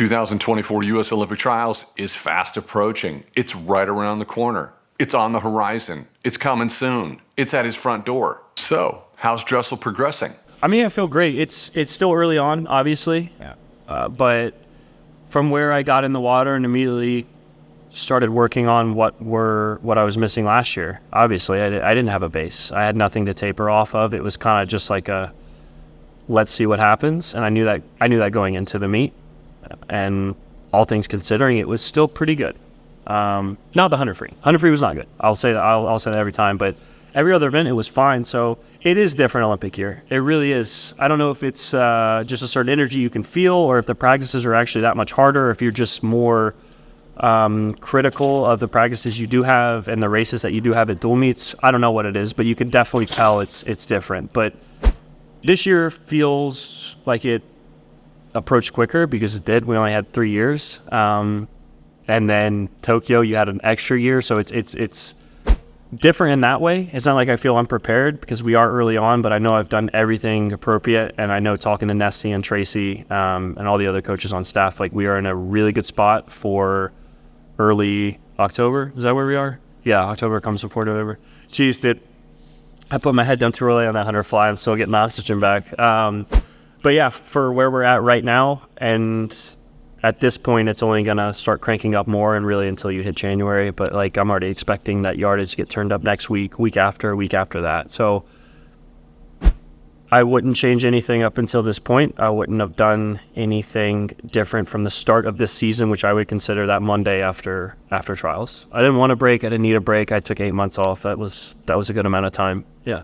2024 U.S. Olympic Trials is fast approaching. It's right around the corner. It's on the horizon. It's coming soon. It's at his front door. So, how's Dressel progressing? I mean, I feel great. It's still early on, obviously. Yeah. But from where I got in the water and immediately started working on what I was missing last year. Obviously, I didn't have a base. I had nothing to taper off of. It was kind of just like a, let's see what happens. And I knew that going into the meet. And all things considering, it was still pretty good. Not the 100 free. 100 free was not good. I'll say that. I'll say that every time. But every other event, it was fine. So it is different Olympic year. It really is. I don't know if it's just a certain energy you can feel, or if the practices are actually that much harder, or if you're just more critical of the practices you do have and the races that you do have at dual meets. I don't know what it is, but you can definitely tell it's different. But this year feels like it approached quicker because it did. We only had 3 years. And then Tokyo, you had an extra year. So it's different in that way. It's not like I feel unprepared because we are early on, but I know I've done everything appropriate. And I know talking to Nessie and Tracy and all the other coaches on staff, like we are in a really good spot for early October. Is that where we are? Yeah, October comes before November. Jeez, I put my head down too early on that 100 fly. I'm still getting oxygen back. But yeah, for where we're at right now, and at this point, it's only going to start cranking up more and really until you hit January. But like I'm already expecting that yardage to get turned up next week after that. So I wouldn't change anything up until this point. I wouldn't have done anything different from the start of this season, which I would consider that Monday after trials. I didn't want a break. I didn't need a break. I took 8 months off. That was a good amount of time. Yeah.